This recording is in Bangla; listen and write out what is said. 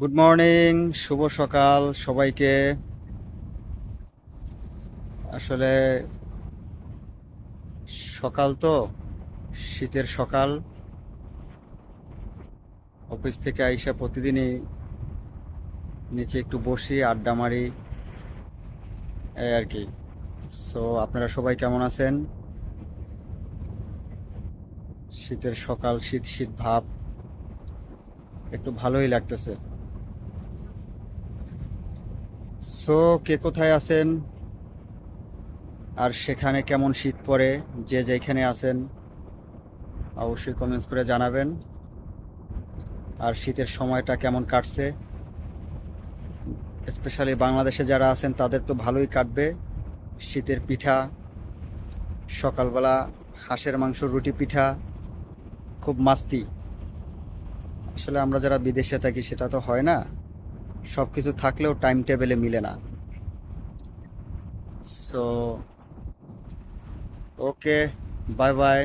গুড মর্নিং, শুভ সকাল সবাইকে। আসলে সকাল তো, শীতের সকাল। অফিস থেকে আইসা প্রতিদিনই নিচে একটু বসি, আড্ডা মারি, এই আর কি। সো আপনারা সবাই কেমন আছেন? শীতের সকাল, শীত শীত ভাব, একটু ভালোই লাগতেছে। সো কে কোথায় আছেন আর সেখানে কেমন শীত পড়ে, যে যেখানে আছেন অবশ্যই কমেন্টস করে জানাবেন। আর শীতের সময়টা কেমন কাটছে, স্পেশালি বাংলাদেশে যারা আছেন তাদের তো ভালোই কাটবে। শীতের পিঠা, সকালবেলা হাঁসের মাংস, রুটি, পিঠা, খুব মাস্তি। আসলে আমরা যারা বিদেশে থাকি সেটা তো হয় না, সব কিছু থাকলেও টাইম টেবিলে মিলে না। So okay, bye bye.